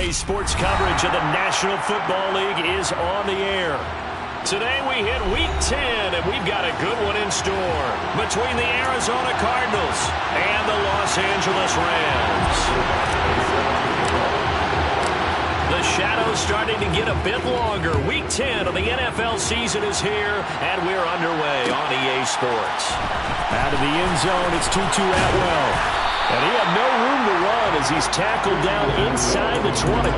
EA Sports coverage of the National Football League is on the air. Today we hit Week 10, and we've got a good one in store between the Arizona Cardinals and the Los Angeles Rams. The shadow's starting to get a bit longer. Week 10 of the NFL season is here, and we're underway on EA Sports. Out of the end zone, it's Tutu Atwell. And he had no room to run as he's tackled down inside the 20.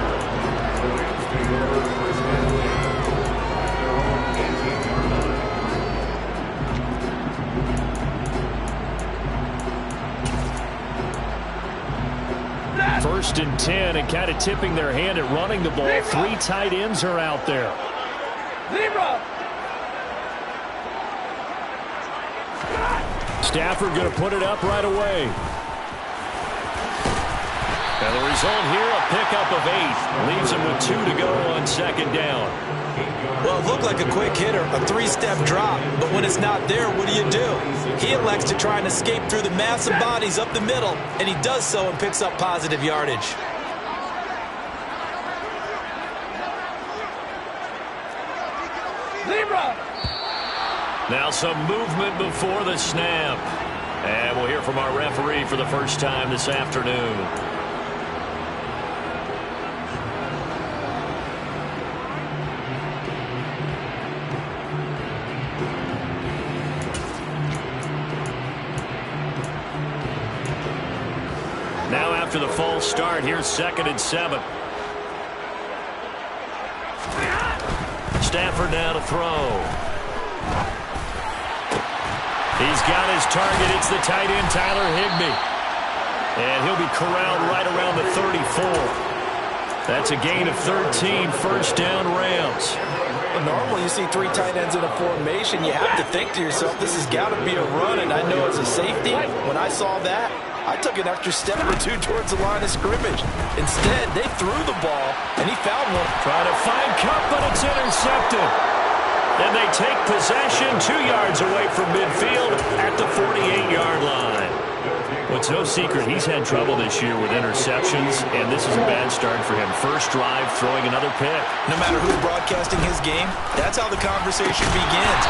First and 10, and kind of tipping their hand at running the ball. Three tight ends are out there. Stafford going to put it up right away. And the result here, a pickup of 8. Leaves him with 2 to go on second down. Well, it looked like a quick hitter, a 3-step drop. But when it's not there, what do? He elects to try and escape through the massive bodies up the middle, and he does so and picks up positive yardage. Now some movement before the snap. And we'll hear from our referee for the first time this afternoon. Now after the false start, here's 2nd and 7. Stafford now to throw. He's got his target. It's the tight end, Tyler Higbee. And he'll be corralled right around the 34. That's a gain of 13, first down Rams. Well, normally you see 3 tight ends in a formation. You have to think to yourself, this has got to be a run. And I know as a safety, when I saw that, I took an extra step or 2 towards the line of scrimmage. Instead, they threw the ball, and he found one. Trying to find Cup, but it's intercepted. Then they take possession 2 yards away from midfield at the 48-yard line. Well, it's no secret he's had trouble this year with interceptions, and this is a bad start for him. First drive, throwing another pick. No matter who's broadcasting his game, that's how the conversation begins.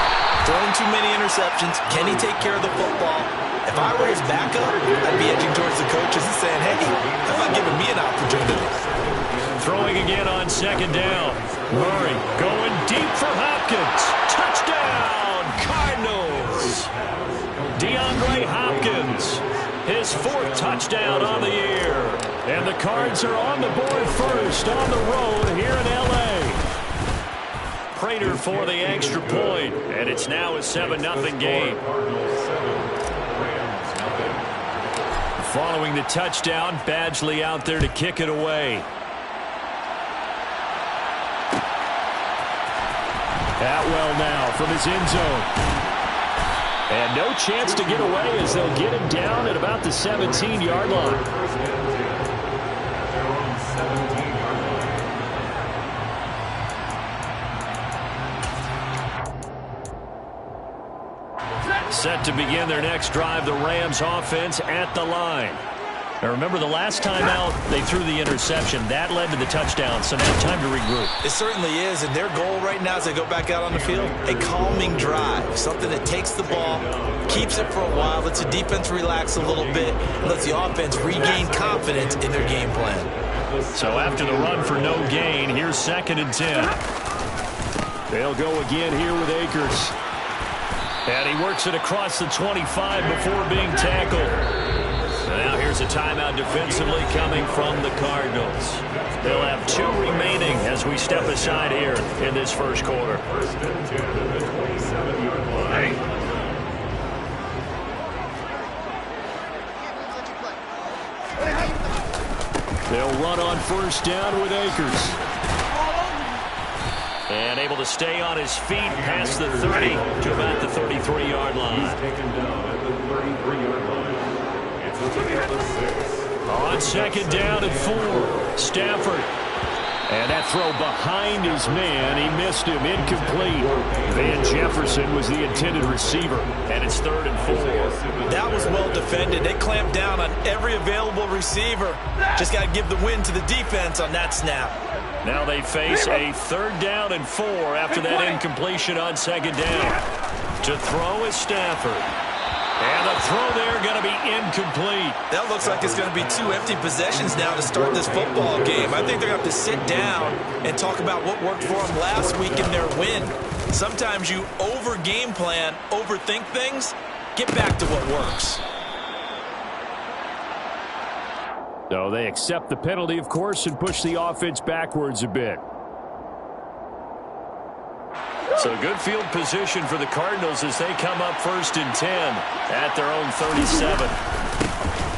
Throwing too many interceptions. Can he take care of the football? If I were his backup, I'd be edging towards the coaches and saying, hey, how about giving me an opportunity? Throwing again on second down. Murray going deep for Hopkins. Touchdown, Cardinals. DeAndre Hopkins, his 4th touchdown on the year. And the Cards are on the board first on the road here in L.A. Prater for the extra point, and it's now a 7-0 game. Following the touchdown, Badgley out there to kick it away. Atwell now from his end zone. And no chance to get away as they'll get him down at about the 17-yard line. Set to begin their next drive, the Rams offense at the line. Now remember, the last time out, they threw the interception. That led to the touchdown, so now time to regroup. It certainly is, and their goal right now as they go back out on the field, a calming drive, something that takes the ball, keeps it for a while, lets the defense relax a little bit, and lets the offense regain confidence in their game plan. So after the run for no gain, here's 2nd and 10. They'll go again here with Akers. And he works it across the 25 before being tackled. Now here's a timeout defensively coming from the Cardinals. They'll have 2 remaining as we step aside here in this first quarter. They'll run on first down with Akers. And able to stay on his feet past the 30 to about the 33-yard line. On second down and 4, Stafford. And that throw behind his man, he missed him, incomplete. Van Jefferson was the intended receiver, and it's 3rd and 4. That was well defended. They clamped down on every available receiver. Just got to give the win to the defense on that snap. Now they face a 3rd down and 4 after that incompletion on 2nd down. To throw is Stafford. And the throw there going to be incomplete. That looks like it's going to be 2 empty possessions now to start this football game. I think they're going to have to sit down and talk about what worked for them last week in their win. Sometimes you over-game plan, overthink things. Get back to what works. So they accept the penalty, of course, and push the offense backwards a bit. So good field position for the Cardinals as they come up 1st and 10 at their own 37.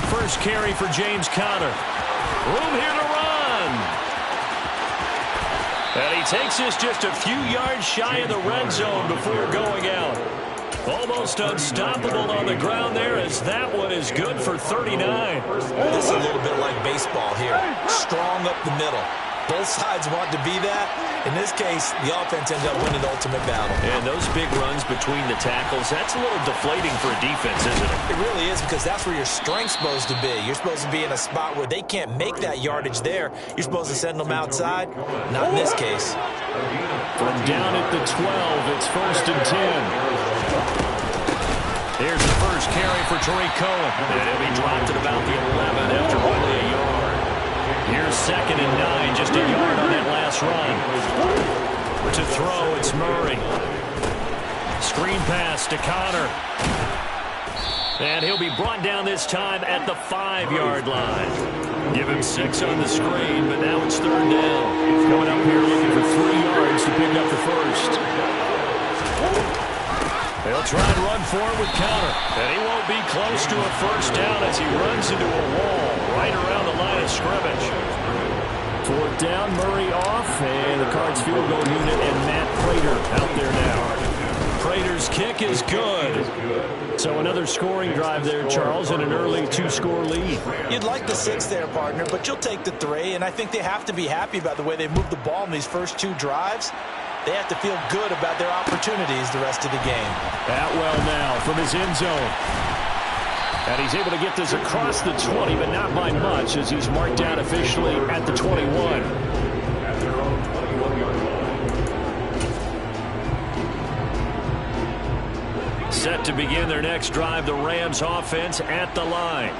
First carry for James Conner. Room here to run. And he takes this just a few yards shy of the red zone before going out. Almost unstoppable on the ground there as that one is good for 39. This is a little bit like baseball here. Strong up the middle. Both sides want to be that. In this case, the offense ends up winning the ultimate battle. And those big runs between the tackles, that's a little deflating for a defense, isn't it? It really is, because that's where your strength's supposed to be. You're supposed to be in a spot where they can't make that yardage there. You're supposed to send them outside. Not in this case. From down at the 12, it's 1st and 10. Here's the first carry for Tariq Cohen. And he'll be dropped at about the 11 after only a yard. Here's 2nd and 9, just a yard on that last run. To throw, it's Murray. Screen pass to Conner. And he'll be brought down this time at the 5-yard line. Give him 6 on the screen, but now it's 3rd down. Going up here looking for 3 yards to pick up the first. They'll try and run forward with Conner. And he won't be close to a first down as he runs into a wall right around the line of scrimmage. 4th down, Murray off, and the Cards field goal unit and Matt Prater out there now. Prater's kick is good. So another scoring drive there, Charles, and an early 2-score lead. You'd like the 6 there, partner, but you'll take the 3, and I think they have to be happy about the way they moved the ball in these first 2 drives. They have to feel good about their opportunities the rest of the game. Atwell now from his end zone. And he's able to get this across the 20, but not by much as he's marked down officially at the 21. Set to begin their next drive, the Rams offense at the line.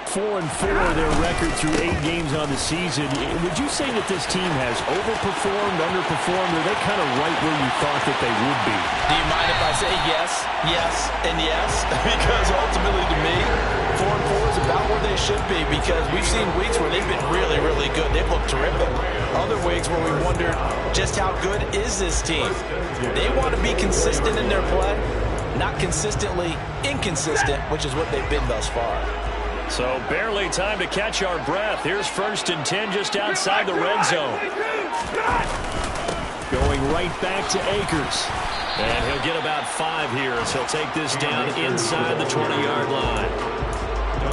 4-4 their record through 8 games on the season. Would you say that this team has overperformed, underperformed, or are they kind of right where you thought that they would be? Do you mind if I say yes, yes, and yes? Because ultimately to me, 4-4 is about where they should be, because we've seen weeks where they've been really, really good. They've looked terrific. Other weeks where we wondered just how good is this team. They want to be consistent in their play, not consistently inconsistent, which is what they've been thus far. So barely time to catch our breath. Here's 1st and 10 just outside the red zone. Going right back to Akers. And he'll get about 5 here as he'll take this down inside the 20-yard line.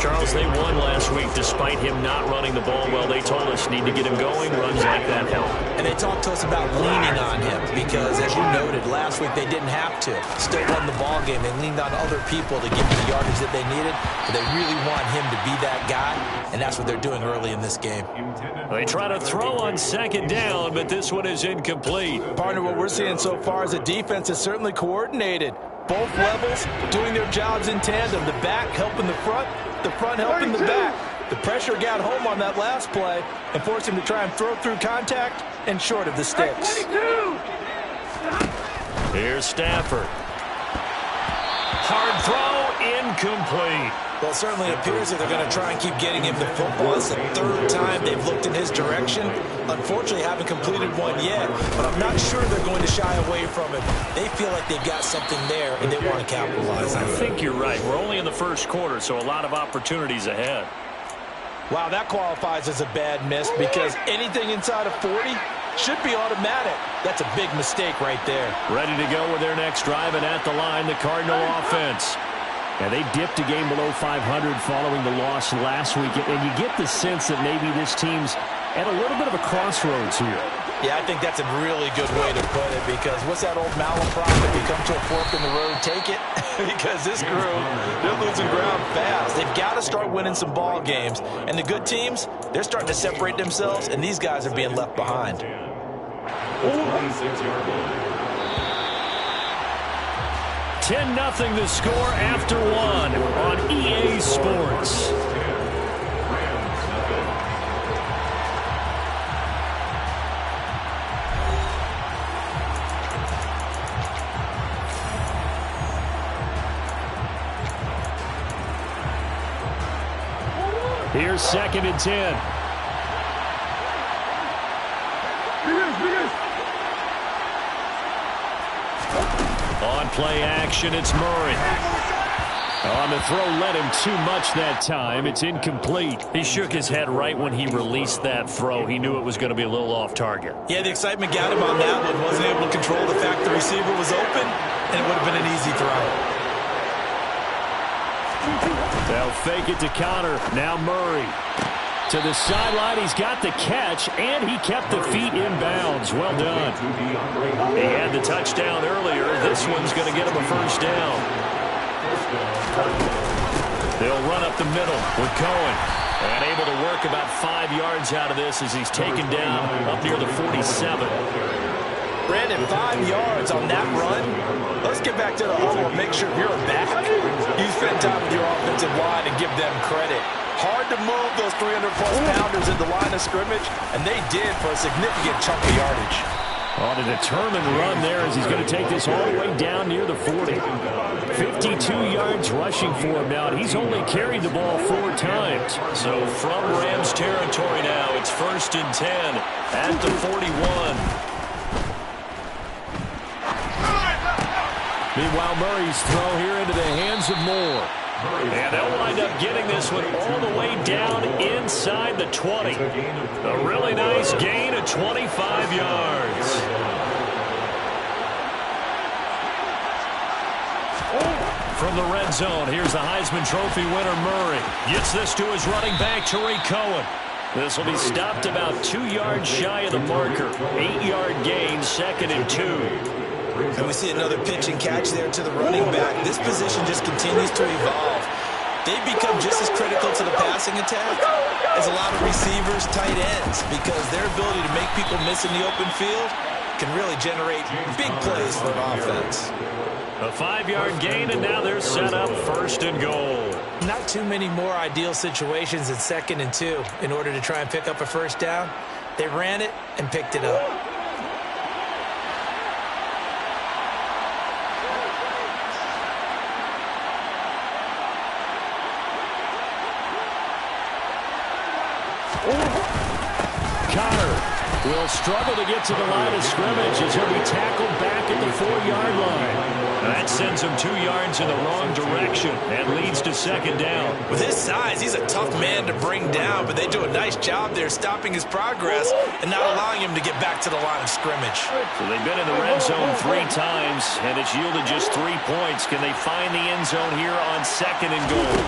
Charles, they won last week despite him not running the ball well. They told us need to get him going. Runs like that help. And they talked to us about leaning on him because, as you noted, last week they didn't have to. Still won the ball game. They leaned on other people to give them the yardage that they needed. But they really want him to be that guy, and that's what they're doing early in this game. They try to throw on 2nd down, but this one is incomplete. Partner, what we're seeing so far is a defense is certainly coordinated. Both levels doing their jobs in tandem. The back helping the front helping the back. The pressure got home on that last play and forced him to try and throw through contact and short of the sticks. Here's Stafford. Hard throw, incomplete. Well, it certainly appears that they're going to try and keep getting him the football. It's the 3rd time they've looked in his direction. Unfortunately, haven't completed one yet, but I'm not sure they're going to shy away from it. They feel like they've got something there, and they want to capitalize on it. I think you're right. We're only in the 1st quarter, so a lot of opportunities ahead. Wow, that qualifies as a bad miss because anything inside of 40 should be automatic. That's a big mistake right there. Ready to go with their next drive, and at the line, the Cardinal offense. And they dipped a game below 500 following the loss last week. And you get the sense that maybe this team's at a little bit of a crossroads here. Yeah, I think that's a really good way to put it, because what's that old malaprop? If you come to a fork in the road, take it. Because this crew, they're losing ground fast. They've got to start winning some ball games. And the good teams, they're starting to separate themselves, and these guys are being left behind. 10-0 the score after one on EA Sports. Here's 2nd and 10. On play action, it's Murray. On the throw, led him too much that time. It's incomplete. He shook his head right when he released that throw. He knew it was going to be a little off target. Yeah, the excitement got him on that one. Wasn't able to control the fact the receiver was open, and it would have been an easy throw. They'll fake it to Connor. Now Murray. To the sideline, he's got the catch, and he kept the feet in bounds. Well done. He had the touchdown earlier. This one's going to get him a first down. They'll run up the middle with Cohen. And able to work about 5 yards out of this as he's taken down up near the 47. Brandon, 5 yards on that run. Let's get back to the huddle and make sure if you're a back, you spend time with your offensive line and give them credit. Hard to move those 300-plus pounders in the line of scrimmage, and they did for a significant chunk of yardage. On a determined run there as he's going to take this all the way down near the 40. 52 yards rushing for him now. He's only carried the ball 4 times. So from Rams territory now, it's 1st and 10 at the 41. Meanwhile, Murray's throw here into the hands of Moore. And they'll wind up getting this one all the way down inside the 20. A really nice gain of 25 yards. From the red zone, here's the Heisman Trophy winner, Murray. Gets this to his running back, Tariq Cohen. This will be stopped about 2 yards shy of the marker. 8-yard gain, 2nd and 2. And we see another pitch and catch there to the running back. This position just continues to evolve. They become just as critical to the passing attack as a lot of receivers, tight ends, because their ability to make people miss in the open field can really generate big plays for an offense. A 5-yard gain, and now they're set up 1st and goal. Not too many more ideal situations in 2nd and 2 in order to try and pick up a first down. They ran it and picked it up. Connor will struggle to get to the line of scrimmage as he'll be tackled back at the 4-yard line. That sends him 2 yards in the wrong direction and leads to 2nd down. With his size, he's a tough man to bring down, but they do a nice job there stopping his progress and not allowing him to get back to the line of scrimmage. So they've been in the red zone 3 times, and it's yielded just 3 points. Can they find the end zone here on 2nd and goal?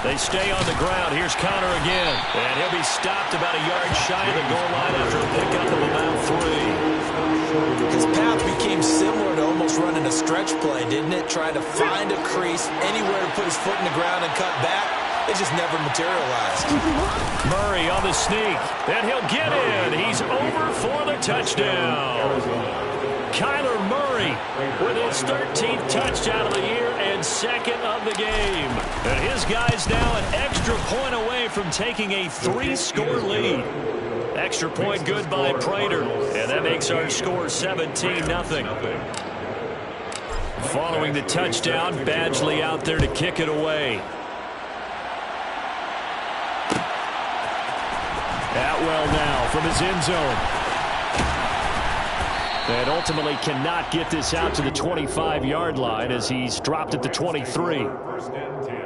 They stay on the ground. Here's Connor again. And he'll be stopped about a yard shy of the goal line after a pickup of about 3. His path became similar to almost running a stretch play, didn't it? Trying to find a crease, anywhere to put his foot in the ground and cut back. It just never materialized. Murray on the sneak. And he'll get in. He's over for the touchdown. Kyler Murray with his 13th touchdown of the year and 2nd of the game. And his guy's now an extra point away from taking a 3-score lead. Extra point good by Prater. And that makes our score 17-0. Following the touchdown, Badgley out there to kick it away. Atwell now from his end zone. And ultimately cannot get this out to the 25-yard line as he's dropped at the 23. 1st and 10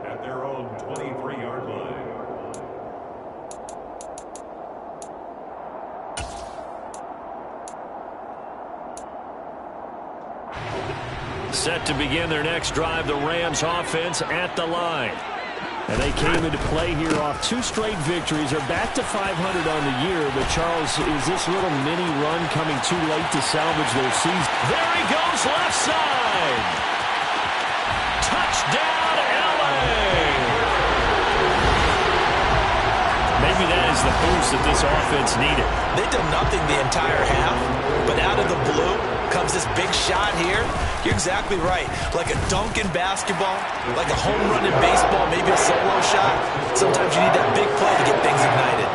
at their own 23-yard line. Set to begin their next drive, the Rams offense at the line. And they came into play here off 2 straight victories. They're back to 500 on the year. But, Charles, is this little mini run coming too late to salvage their season? There he goes, left side. Touchdown, L.A. Maybe that is the boost that this offense needed. They've done nothing the entire half, but out of the blue comes this big shot here. You're exactly right. Like a dunk in basketball, like a home run in baseball, maybe a solo shot. Sometimes you need that big play to get things ignited.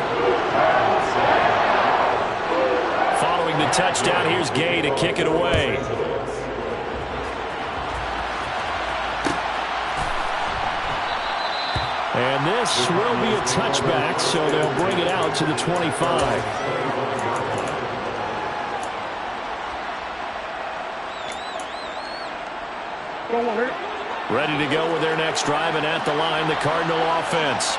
Following the touchdown, here's Gay to kick it away. And this will be a touchback, so they'll bring it out to the 25. Ready to go with their next drive, and at the line, the Cardinal offense.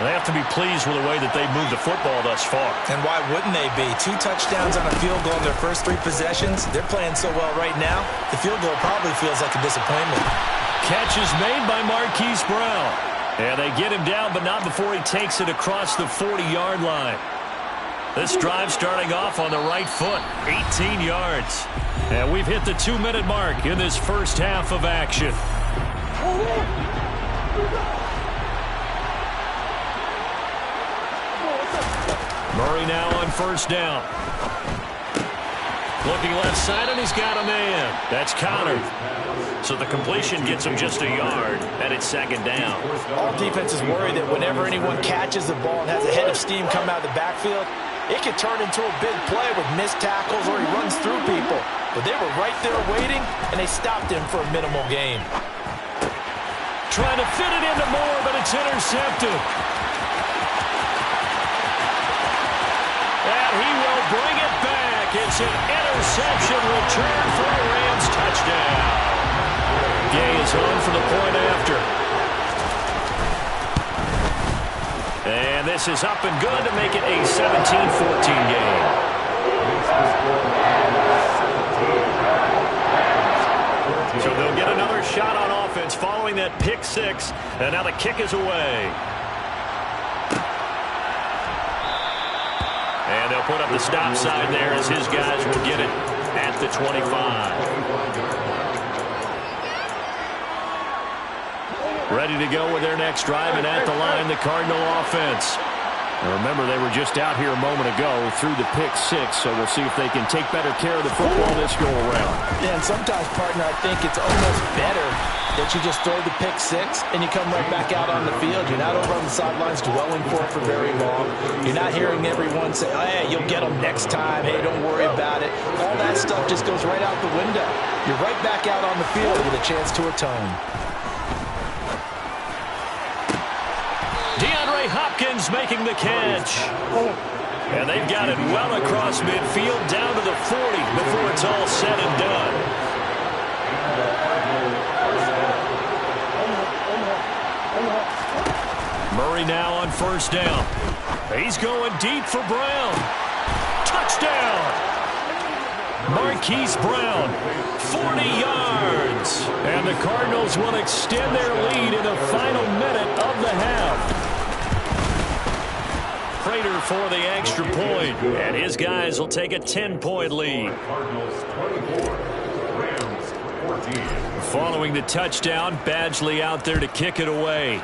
They have to be pleased with the way that they've moved the football thus far. And why wouldn't they be? 2 touchdowns on a field goal in their first 3 possessions. They're playing so well right now, the field goal probably feels like a disappointment. Catch is made by Marquise Brown. And they get him down, but not before he takes it across the 40-yard line. This drive starting off on the right foot, 18 yards. And we've hit the 2-minute mark in this first half of action. Murray now on first down. Looking left side, and he's got a man. That's Connor. So the completion gets him just a yard, and it's second down. All defenses worry that whenever anyone catches the ball and has a head of steam come out of the backfield, it can turn into a big play with missed tackles or he runs through people. But they were right there waiting, and they stopped him for a minimal gain. Trying to fit it into Moore, but it's intercepted. And he will bring it back. It's an interception return for a Rams touchdown. Gay is on for the point after. And this is up and good to make it a 17-14 game. So they'll get another shot on offense following that pick 6. And now the kick is away. And they'll put up the stop sign there as his guys will get it at the 25. Ready to go with their next drive, and at the line, the Cardinal offense. Now remember, they were just out here a moment ago through the pick 6, so we'll see if they can take better care of the football this go-around. Yeah, and sometimes, partner, I think it's almost better that you just throw the pick 6 and you come right back out on the field. You're not over on the sidelines dwelling for it for very long. You're not hearing everyone say, oh, hey, you'll get them next time. Hey, don't worry about it. All that stuff just goes right out the window. You're right back out on the field with a chance to atone. Hopkins making the catch. And they've got it well across midfield down to the 40 before it's all said and done. Murray now on first down. He's going deep for Brown. Touchdown! Marquise Brown, 40 yards. And the Cardinals will extend their lead in the final minute of the half. Prater for the extra point, and his guys will take a 10-point lead. Cardinals 24, Rams 14. Following the touchdown, Badgley out there to kick it away.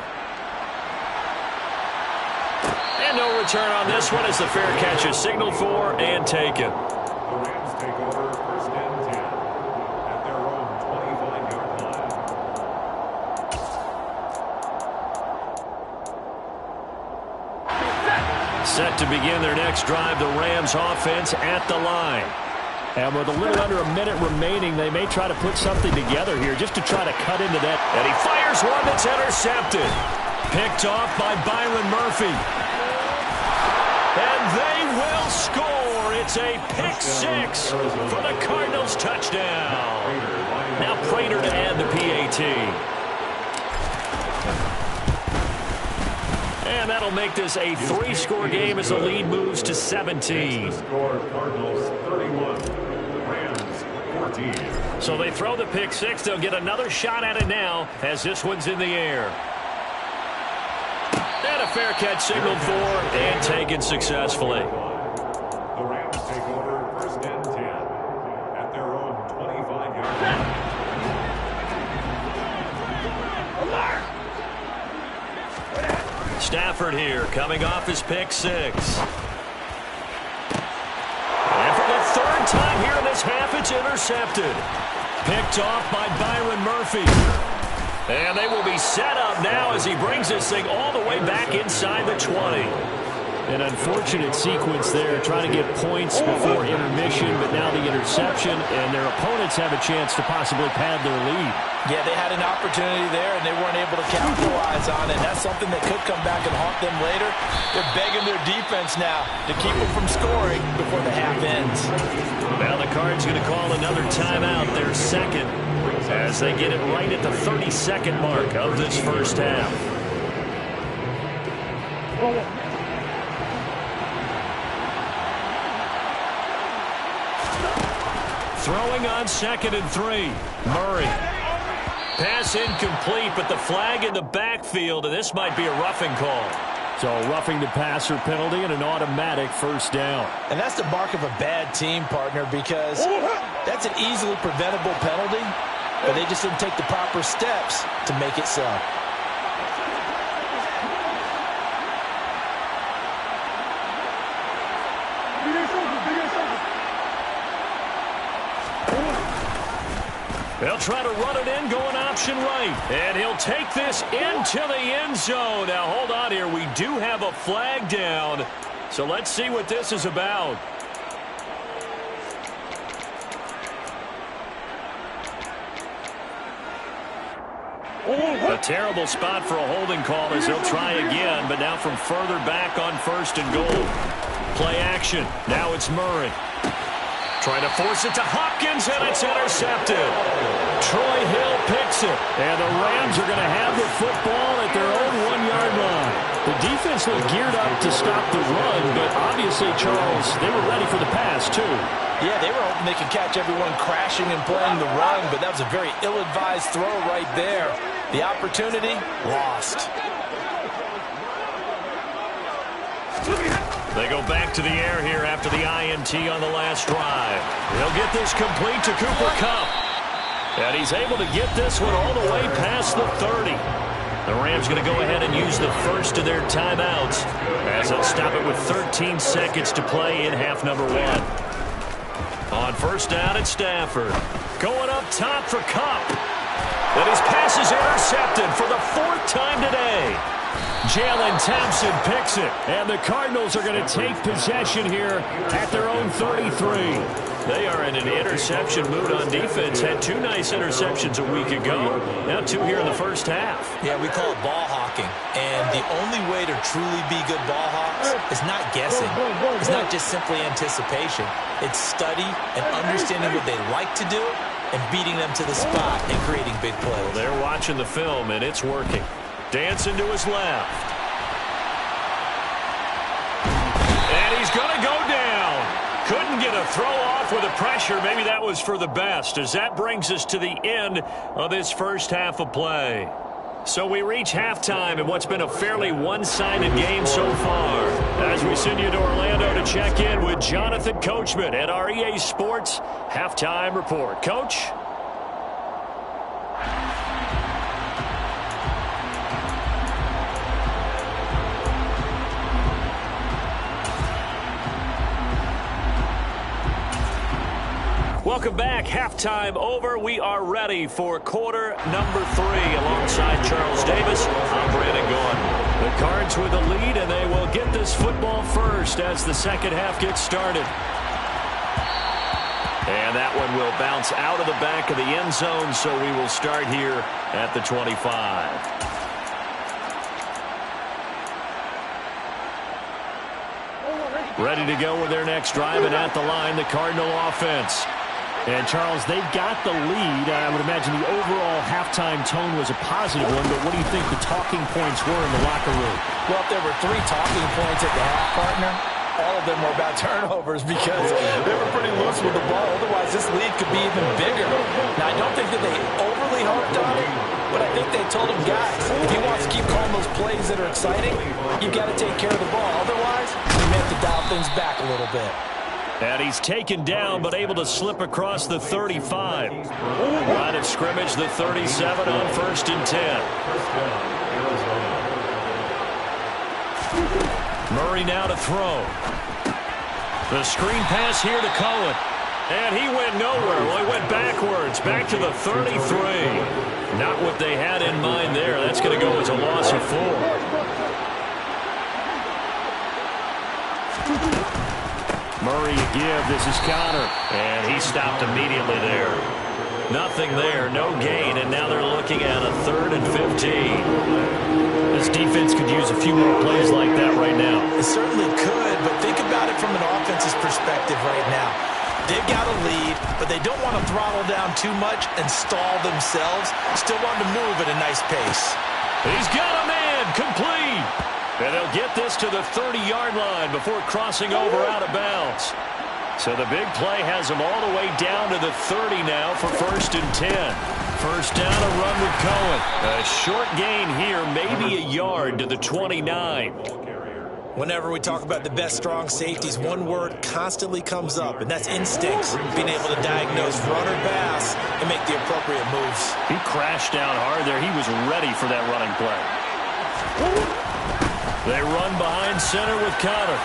And no return on this one as the fair catch is signaled for and taken. The Rams take over first and 10 at their own 25-yard line. Set to begin their next drive, the Rams offense at the line. And with a little under a minute remaining, they may try to put something together here just to try to cut into that. And he fires one that's intercepted. Picked off by Byron Murphy. And they will score. It's a pick 6 for the Cardinals touchdown. Now Prater to add the PAT. And that'll make this a 3-score game as the lead moves to 17. Score Cardinals 31, Rams 14. So they throw the pick 6. They'll get another shot at it now as this one's in the air. fair catch signaled for and taken successfully. The Rams take over first and 10 at their own 25-yard line. Stafford here, coming off his pick six. And for the third time here in this half, it's intercepted. Picked off by Byron Murphy. And they will be set up now as he brings this thing all the way back inside the 20. An unfortunate sequence there, trying to get points before intermission, but now the interception, and their opponents have a chance to possibly pad their lead. Yeah, they had an opportunity there, and they weren't able to capitalize on it. That's something that could come back and haunt them later. They're begging their defense now to keep them from scoring before the half ends. Now the Cards going to call another timeout, their second, as they get it right at the 30-second mark of this first half. Throwing on 2nd and 3. Murray. Pass incomplete, but the flag in the backfield, and this might be a roughing call. So roughing the passer penalty and an automatic first down. And that's the mark of a bad team, partner, because that's an easily preventable penalty, but they just didn't take the proper steps to make it so. They'll try to run it in, going option right. And he'll take this into the end zone. Now, hold on here. We do have a flag down. So let's see what this is about. A terrible spot for a holding call as he'll try again, but now from further back on 1st and goal. Play action. Now it's Murray. Trying to force it to Hopkins, and it's intercepted. Troy Hill picks it, and the Rams are going to have the football at their own 1-yard line. The defense looked geared up to stop the run, but obviously, Charles, they were ready for the pass, too. Yeah, they were hoping they could catch everyone crashing and playing the run, but that was a very ill-advised throw right there. The opportunity, lost. They go back to the air here after the INT on the last drive. He'll get this complete to Cooper Kupp. And he's able to get this one all the way past the 30. The Rams going to go ahead and use the first of their timeouts as they'll stop it with 13 seconds to play in half number 1. On first down at Stafford. Going up top for Kupp. And his pass is intercepted for the 4th time today. Jalen Thompson picks it, and the Cardinals are going to take possession here at their own 33. They are in an interception mood on defense. Had 2 nice interceptions a week ago. Now 2 here in the first half. Yeah, we call it ball hawking. And the only way to truly be good ball hawks is not guessing. It's not just simply anticipation. It's study and understanding what they like to do and beating them to the spot and creating big plays. Well, they're watching the film, and it's working. Dancing to his left. And he's going to go down. Couldn't get a throw off with the pressure. Maybe that was for the best, as that brings us to the end of this first half of play. So we reach halftime in what's been a fairly one-sided game so far. As we send you to Orlando to check in with Jonathan Coachman at our EA Sports Halftime Report. Coach? Welcome back. Halftime over. We are ready for quarter number 3 alongside Charles Davis. I'm Brandon Gaudin. The Cards with the lead, and they will get this football first as the second half gets started. And that one will bounce out of the back of the end zone, so we will start here at the 25. Ready to go with their next drive, and at the line, the Cardinal offense. And, Charles, they've got the lead. I would imagine the overall halftime tone was a positive one, but what do you think the talking points were in the locker room? Well, if there were 3 talking points at the half, partner, all of them were about turnovers because they were pretty loose with the ball. Otherwise, this lead could be even bigger. Now, I don't think that they overly really harped on it, but I think they told him, guys, if he wants to keep calling those plays that are exciting, you've got to take care of the ball. Otherwise, you may have to dial things back a little bit. And he's taken down, but able to slip across the 35. Line of scrimmage, the 37 on 1st and 10. Murray now to throw. The screen pass here to Cohen. And he went nowhere. Well, he went backwards, back to the 33. Not what they had in mind there. That's going to go as a loss of 4. Murray a give. This is Connor. And he stopped immediately there. Nothing there, no gain, and now they're looking at a 3rd and 15. This defense could use a few more plays like that right now. It certainly could, but think about it from an offense's perspective right now. They've got a lead, but they don't want to throttle down too much and stall themselves. Still want to move at a nice pace. He's got a man, complete. And they'll get this to the 30-yard line before crossing over out of bounds. So the big play has them all the way down to the 30 now for 1st and 10. First down, a run with Cohen. A short gain here, maybe a yard to the 29. Whenever we talk about the best strong safeties, one word constantly comes up, and that's instincts. Being able to diagnose run or pass and make the appropriate moves. He crashed down hard there. He was ready for that running play. They run behind center with Connor.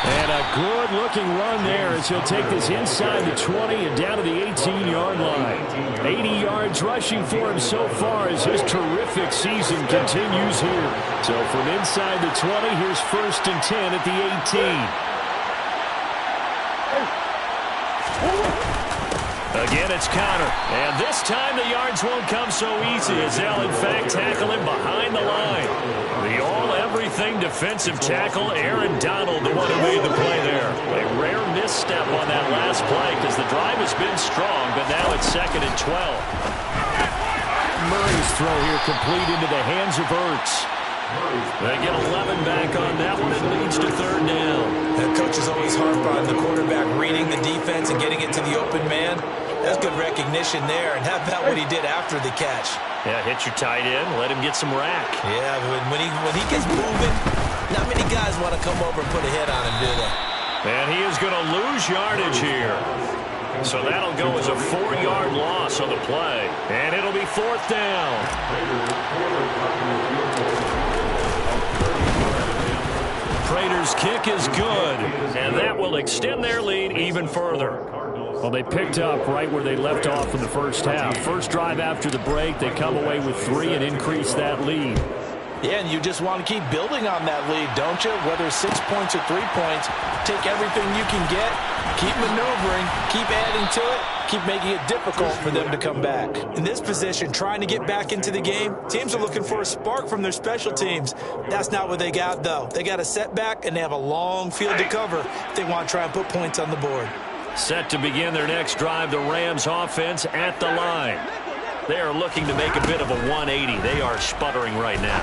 And a good-looking run there as he'll take this inside the 20 and down to the 18-yard line. 80 yards rushing for him so far as his terrific season continues here. So from inside the 20, here's 1st and 10 at the 18. Again, it's Connor. And this time the yards won't come so easy as they'll, in fact, tackle him behind the line. The all-everything defensive tackle, Aaron Donald, the one who made the play there. A rare misstep on that last play because the drive has been strong, but now it's 2nd and 12. Murray's throw here complete into the hands of Ertz. They get 11 back on that one. It leads to 3rd down. The coaches always harp on the quarterback reading the defense and getting it to the open man. That's good recognition there. And how about what he did after the catch? Yeah, hit your tight end. Let him get some rack. Yeah, when he gets moving, not many guys want to come over and put a hit on him, do they? And he is going to lose yardage here. So that'll go as a 4-yard loss on the play. And it'll be 4th down. Prater's kick is good, and that will extend their lead even further. Well, they picked up right where they left off in the first half. First drive after the break, they come away with 3 and increase that lead. Yeah, and you just want to keep building on that lead, don't you? Whether it's 6 points or 3 points, take everything you can get, keep maneuvering, keep adding to it, keep making it difficult for them to come back. In this position, trying to get back into the game, teams are looking for a spark from their special teams. That's not what they got, though. They got a setback, and they have a long field to cover if they want to try and put points on the board. Set to begin their next drive, the Rams offense at the line. They are looking to make a bit of a 180. They are sputtering right now.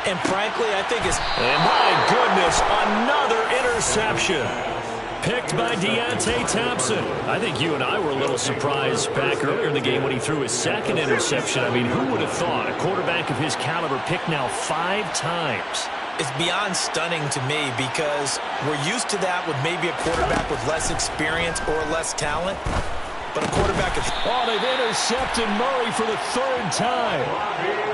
And frankly, I think it's... And my goodness, another interception. Picked by Deontay Thompson. I think you and I were a little surprised back earlier in the game when he threw his 2nd interception. I mean, who would have thought a quarterback of his caliber picked now 5 times? It's beyond stunning to me because we're used to that with maybe a quarterback with less experience or less talent. But a quarterback is... Oh, they've intercepted Murray for the 3rd time.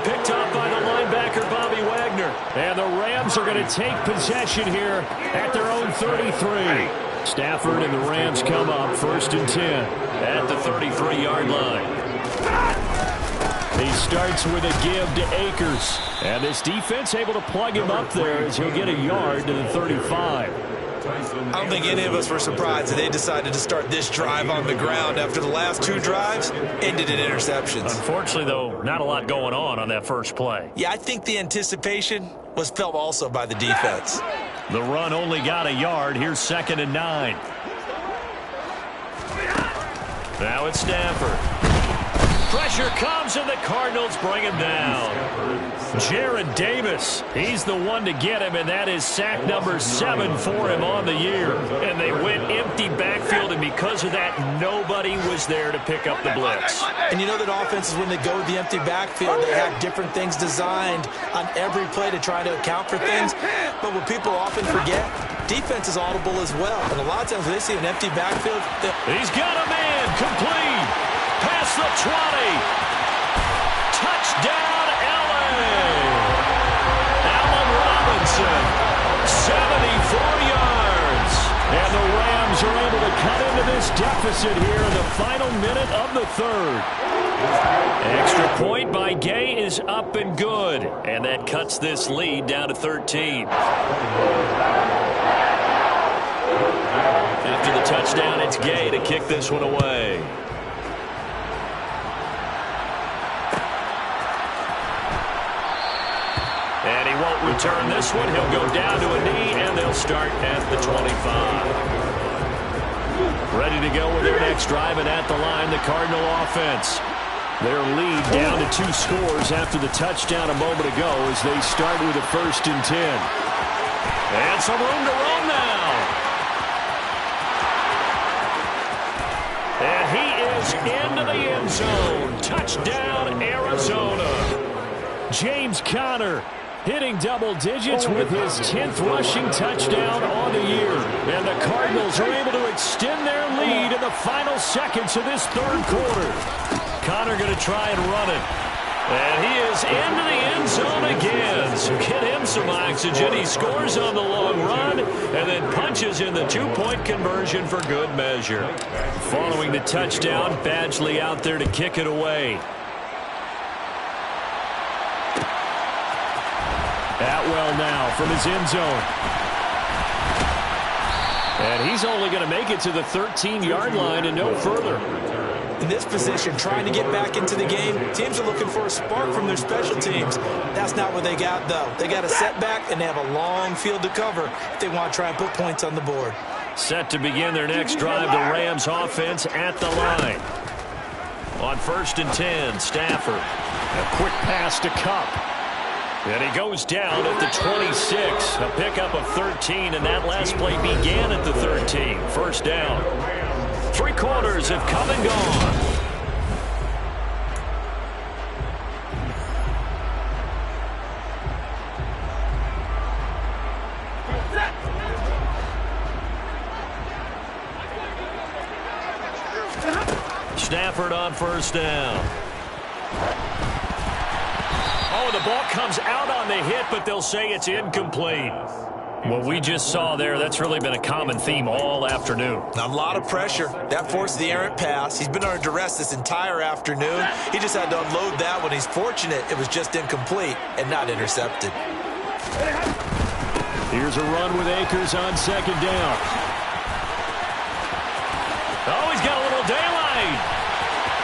Picked up by the linebacker, Bobby Wagner. And the Rams are going to take possession here at their own 33. Stafford and the Rams come up 1st and 10. At the 33-yard line. He starts with a give to Akers. And this defense able to plug him up there as he'll get a yard to the 35. I don't think any of us were surprised that they decided to start this drive on the ground after the last 2 drives ended in interceptions. Unfortunately, though, not a lot going on that first play. Yeah, I think the anticipation was felt also by the defense. The run only got a yard. Here's 2nd and 9. Now it's Stafford. Pressure comes Rams and the Cardinals bring him down. Jared Davis, he's the one to get him, and that is sack number 7 for him on the year. And they went empty backfield, and because of that, nobody was there to pick up the blitz. And you know that offenses, when they go with the empty backfield, they have different things designed on every play to try to account for things. But what people often forget, defense is audible as well. And a lot of times when they see an empty backfield, he's got a man complete. Past the 20. Touchdown, L.A. Allen Robinson, 74 yards. And the Rams are able to cut into this deficit here in the final minute of the third. Extra point by Gay is up and good. And that cuts this lead down to 13. After the touchdown, it's Gay to kick this one away. And he won't return this one. He'll go down to a knee, and they'll start at the 25. Ready to go with their next drive, and at the line, the Cardinal offense. Their lead down to 2 scores after the touchdown a moment ago as they start with a 1st and 10. And some room to run now. And he is into the end zone. Touchdown, Arizona. James Conner hitting double digits with his 10th rushing touchdown on the year. And the Cardinals are able to extend their lead in the final seconds of this third quarter. Conner going to try and run it. And he is into the end zone again. So get him some oxygen. He scores on the long run and then punches in the 2-point conversion for good measure. Following the touchdown, Badgley out there to kick it away. Atwell now from his end zone. And he's only going to make it to the 13-yard line and no further. in this position, trying to get back into the game, teams are looking for a spark from their special teams. That's not what they got, though. They got a setback, and they have a long field to cover if they want to try and put points on the board. Set to begin their next drive, the Rams offense at the line. On 1st and 10, Stafford. A quick pass to Kupp. And he goes down at the 26. A pickup of 13, and that last play began at the 13. First down. 3 quarters have come and gone. Stafford on 1st down. Oh, the ball comes out on the hit, but they'll say it's incomplete. What we just saw there, that's really been a common theme all afternoon. A lot of pressure. That forced the errant pass. He's been under duress this entire afternoon. He just had to unload that one. He's fortunate it was just incomplete and not intercepted. Here's a run with Akers on 2nd down. Oh, he's got a little daylight.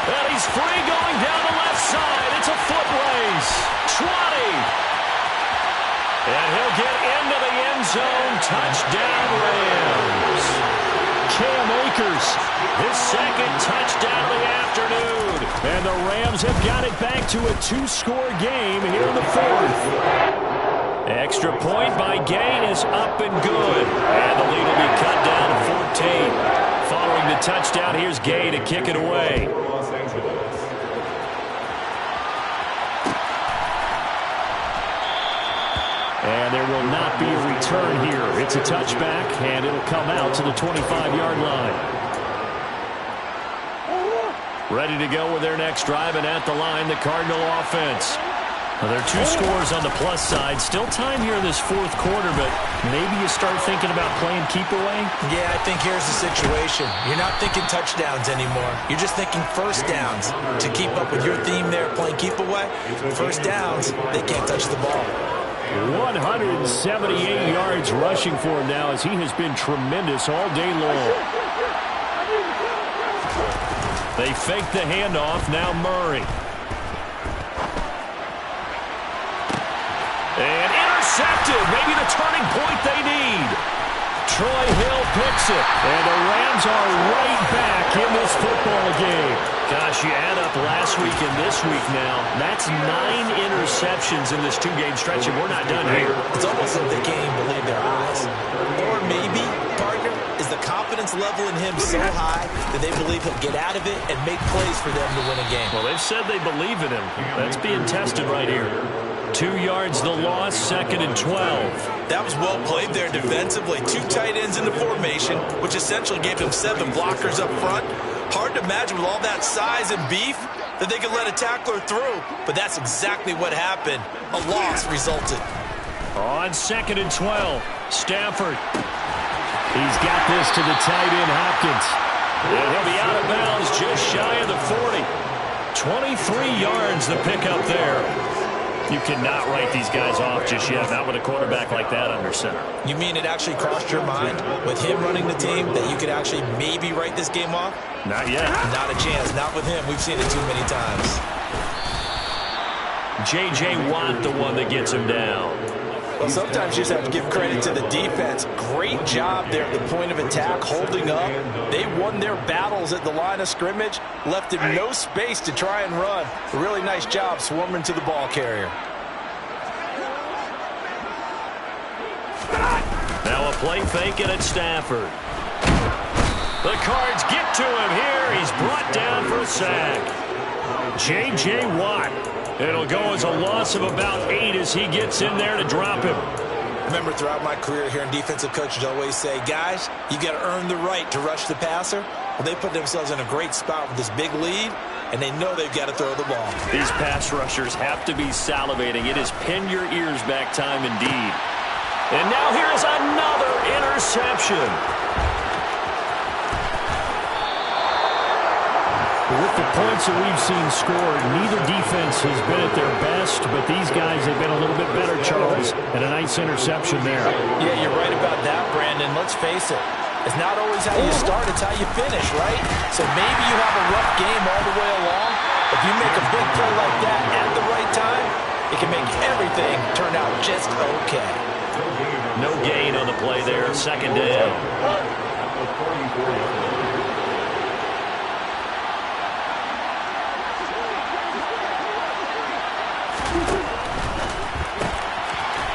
And he's free going down the left side. It's a foot race. 20. And he'll get into the end zone. Touchdown, Rams. Cam Akers. His 2nd touchdown of the afternoon. And the Rams have got it back to a 2-score game here in the 4th. Extra point by Gay is up and good. And the lead will be cut down to 14. Following the touchdown, here's Gay to kick it away. And there will not be a return here. It's a touchback, and it'll come out to the 25-yard line. Ready to go with their next drive, and at the line, the Cardinal offense. Well, there are 2 scores on the plus side. Still time here in this 4th quarter, but maybe you start thinking about playing keep away? Yeah, I think here's the situation. You're not thinking touchdowns anymore. You're just thinking first downs. To keep up with your theme there, playing keep away, first downs, they can't touch the ball. 178 yards rushing for him now as he has been tremendous all day long. They fake the handoff. Now Murray. And intercepted. Maybe the turning point they need. Troy Hill picks it. And the Rams are right back in this football game. Gosh, you add up last week and this week now. That's 9 interceptions in this 2-game stretch, and we're not done here. It's almost like they can't even believe their eyes. Or maybe, partner, is the confidence level in him so high that they believe he'll get out of it and make plays for them to win a game. Well, they've said they believe in him. That's being tested right here. 2 yards the loss, 2nd and 12. That was well played there defensively. 2 tight ends in the formation, which essentially gave them 7 blockers up front. Hard to imagine with all that size and beef that they could let a tackler through. But that's exactly what happened. A loss resulted. On 2nd and 12, Stafford. He's got this to the tight end, Hopkins. And he'll be out of bounds just shy of the 40. 23 yards the pickup there. You cannot write these guys off just yet, not with a quarterback like that under center. You mean it actually crossed your mind with him running the team that you could actually maybe write this game off? Not yet. Not a chance. Not with him. We've seen it too many times. J.J. Watt, the one that gets him down. Well, sometimes you just have to give credit to the defense. Great job there at the point of attack, holding up. They won their battles at the line of scrimmage, left him no space to try and run. A really nice job swarming to the ball carrier. Now a play fake and it's Stafford. The Cards get to him here. He's brought down for a sack. J.J. Watt. It'll go as a loss of about 8 as he gets in there to drop him. Remember, throughout my career here in defensive coaches always say, guys, you got to earn the right to rush the passer. Well, they put themselves in a great spot with this big lead, and they know they've got to throw the ball. These pass rushers have to be salivating. It is pin your ears back time indeed. And now here's another interception. With the points that we've seen scored, neither defense has been at their best, but these guys have been a little bit better, Charles, and a nice interception there. Yeah, you're right about that, Brandon. Let's face it. It's not always how you start, it's how you finish, right? So maybe you have a rough game all the way along. If you make a big play like that at the right time, it can make everything turn out just okay. No gain on the play there. 2nd down.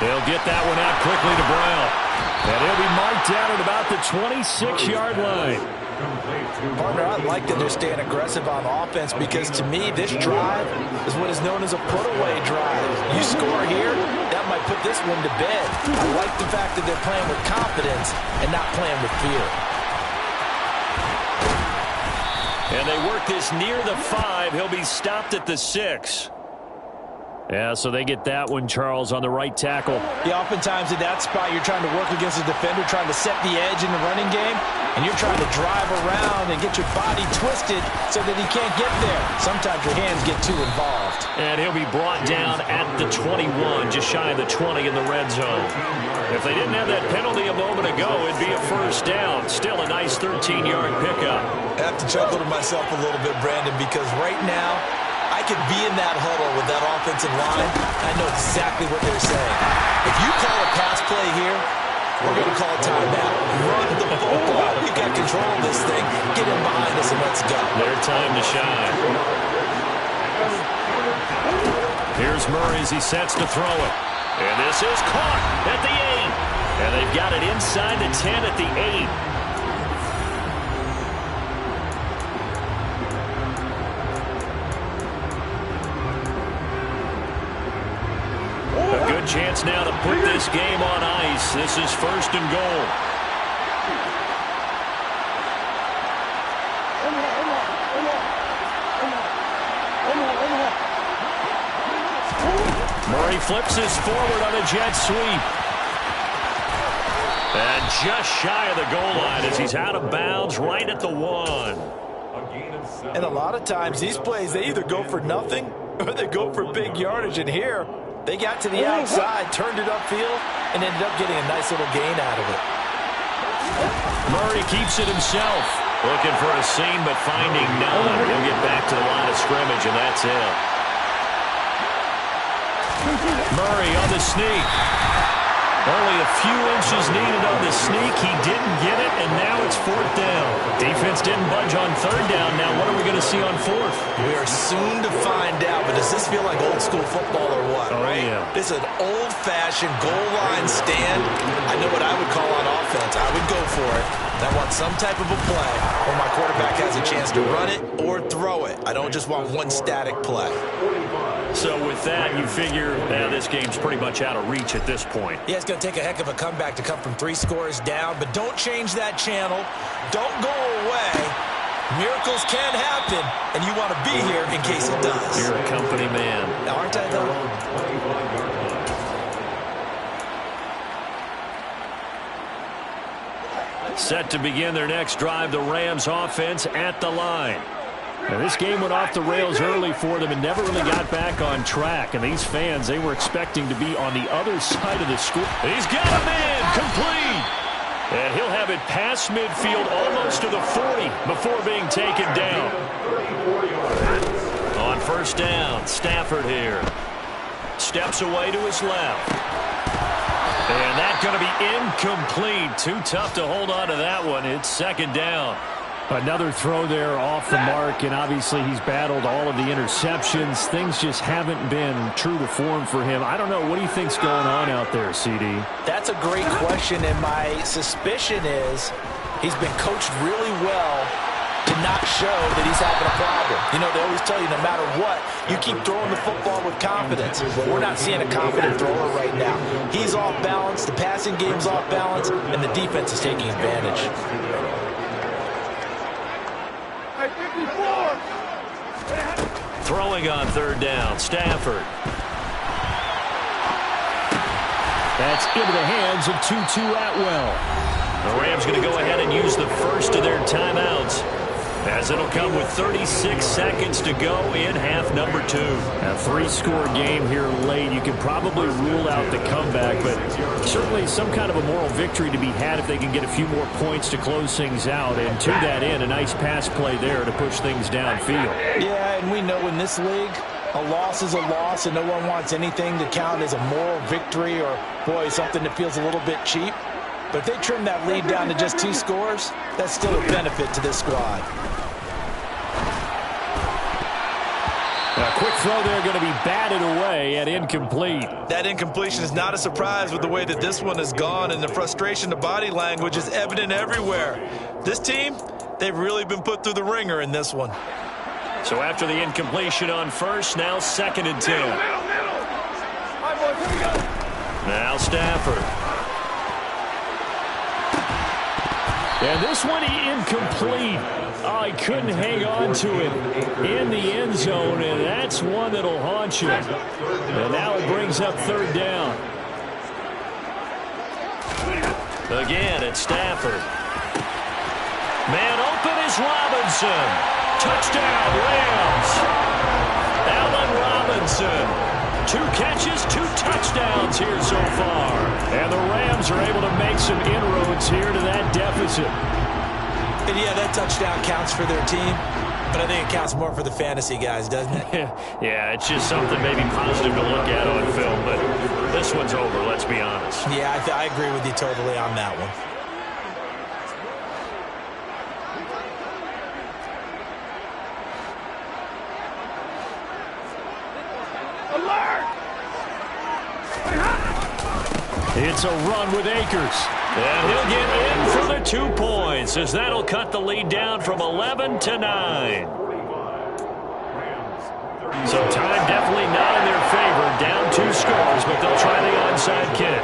They'll get that one out quickly to Brown. And he'll be marked down at about the 26-yard line. Partner, I like that they're staying aggressive on offense because to me, this drive is what is known as a put-away drive. You score here, that might put this one to bed. I like the fact that they're playing with confidence and not playing with fear. And they work this near the 5. He'll be stopped at the 6. Yeah, so they get that one, Charles, on the right tackle. Yeah, oftentimes in that spot, you're trying to work against a defender, trying to set the edge in the running game, and you're trying to drive around and get your body twisted so that he can't get there. Sometimes your hands get too involved. And he'll be brought down at the 21, just shy of the 20 in the red zone. If they didn't have that penalty a moment ago, it'd be a 1st down. Still a nice 13-yard pickup. I have to chuckle to myself a little bit, Brandon, because right now, I could be in that huddle with that offensive line. I know exactly what they're saying. If you call a pass play here, we're going to call a timeout. Run the football. We've got control of this thing. Get in behind us and let's go. Their time to shine. Here's Murray as he sets to throw it. And this is caught at the 8. And they've got it inside the 10 at the 8. A good chance now to put this game on ice. This is 1st and goal. Murray flips this forward on a jet sweep. And just shy of the goal line as he's out of bounds right at the 1. And a lot of times these plays, they either go for nothing or they go for big yardage. And here, they got to the outside, turned it upfield, and ended up getting a nice little gain out of it. Murray keeps it himself. Looking for a seam, but finding none. He'll get back to the line of scrimmage, and that's it. Murray on the sneak. Only a few inches needed on the sneak. He didn't get it, and fourth down. Defense didn't budge on third down. Now what are we going to see on fourth? We are soon to find out, but does this feel like old school football or what, right? Yeah. This is an old-fashioned goal line stand. I know what I would call on offense. I would go for it. I want some type of a play where my quarterback has a chance to run it or throw it. I don't just want one static play. So with that, you figure this game's pretty much out of reach at this point. Yeah, it's going to take a heck of a comeback to come from 3 scores down, but don't change that channel. Don't go away. Miracles can happen, and you want to be here in case it does. You're a company man. Aren't I, though? Set to begin their next drive, the Rams offense at the line. Now, this game went off the rails early for them and never really got back on track. And these fans, they were expecting to be on the other side of the score. He's got him in, complete. And he'll have it past midfield almost to the 40 before being taken down. On first down, Stafford here. Steps away to his left. And that's going to be incomplete. Too tough to hold on to that one. It's second down. Another throw there off the mark, and obviously he's battled all of the interceptions. Things just haven't been true to form for him. I don't know. What do you think's going on out there, CD? That's a great question, and my suspicion is he's been coached really well to not show that he's having a problem. You know, they always tell you no matter what, you keep throwing the football with confidence. Well, we're not seeing a confident thrower right now. He's off balance, the passing game's off balance, and the defense is taking advantage. Throwing on third down, Stafford. That's into the hands of Tutu Atwell. The Rams going to go ahead and use the first of their timeouts, as it'll come with 36 seconds to go in half number 2. A 3-score game here late. You can probably rule out the comeback, but certainly some kind of a moral victory to be had if they can get a few more points to close things out. And to that end, a nice pass play there to push things downfield. Yeah, and we know in this league, a loss is a loss, and no one wants anything to count as a moral victory or, boy, something that feels a little bit cheap. But if they trim that lead down to just 2 scores, that's still a benefit to this squad. A quick throw there going to be batted away and incomplete. That incompletion is not a surprise with the way that this one has gone, and the frustration, the body language is evident everywhere. This team, they've really been put through the ringer in this one. So after the incompletion on first, now second and 10. Now Stafford. And this one incomplete. Oh, he couldn't hang on to it in the end zone, and that's one that'll haunt you. And now it brings up third down. Again, it's Stafford. Man open is Robinson. Touchdown, Rams. Allen Robinson. 2 catches, 2 touchdowns here so far. And the Rams are able to make some inroads here to that deficit. And yeah, that touchdown counts for their team, but I think it counts more for the fantasy guys, doesn't it? Yeah, it's just something maybe positive to look at on film, but this one's over, let's be honest. Yeah, I agree with you totally on that one. It's a run with Akers. And he'll get in for the 2 points, as that'll cut the lead down from 11 to 9. So time definitely not in their favor. Down 2 scores, but they'll try the onside kick.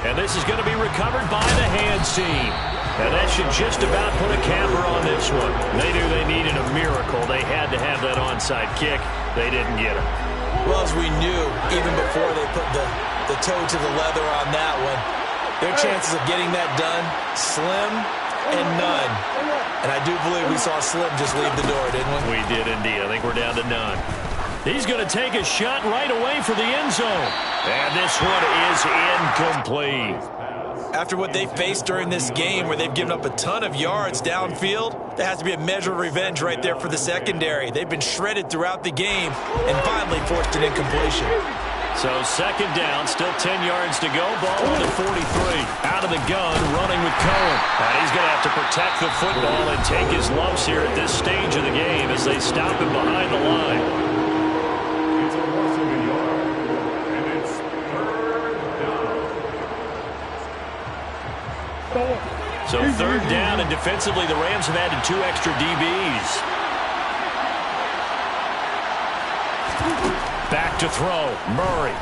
And this is going to be recovered by the hands team. And that should just about put a capper on this one. They knew they needed a miracle. They had to have that onside kick. They didn't get it. Well, as we knew, even before they put the toe to the leather on that one, their chances of getting that done, slim and none. And I do believe we saw Slim just leave the door, didn't we? We did indeed. I think we're down to none. He's going to take a shot right away for the end zone. And this one is incomplete. After what they faced during this game where they've given up a ton of yards downfield, there has to be a measure of revenge right there for the secondary. They've been shredded throughout the game and finally forced an incompletion. So second down, still 10 yards to go. Ball on the 43. Out of out of the gun, running with Cohen. And he's going to have to protect the football and take his lumps here at this stage of the game as they stop him behind the line. It's a loss of a yard, and it's third down. So third down, and defensively the Rams have added 2 extra DBs. Back to throw, Murray.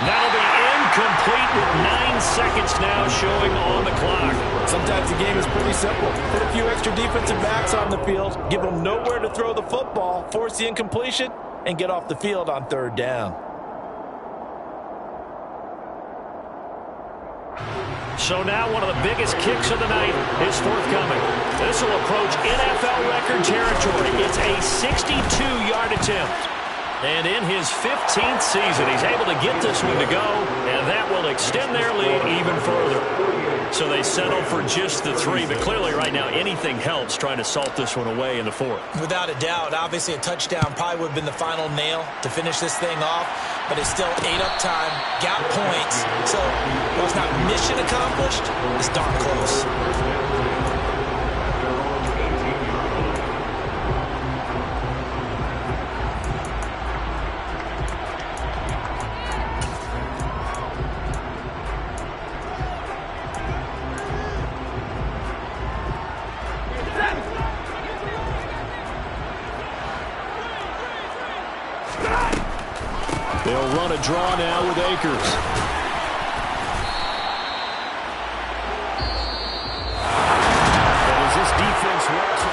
That'll be incomplete with 9 seconds now showing on the clock. Sometimes the game is pretty simple. Put a few extra defensive backs on the field, give them nowhere to throw the football, force the incompletion, and get off the field on third down. So now one of the biggest kicks of the night is forthcoming. This will approach NFL record territory. It's a 62-yard attempt. And in his 15th season, he's able to get this one to go, and that will extend their lead even further. So they settle for just the 3, but clearly right now anything helps trying to salt this one away in the 4th. Without a doubt, obviously a touchdown probably would have been the final nail to finish this thing off, but it's still 8-up time, got points, so while it's not mission accomplished, it's darn close. They'll run a draw now with Akers. And as this defense works up.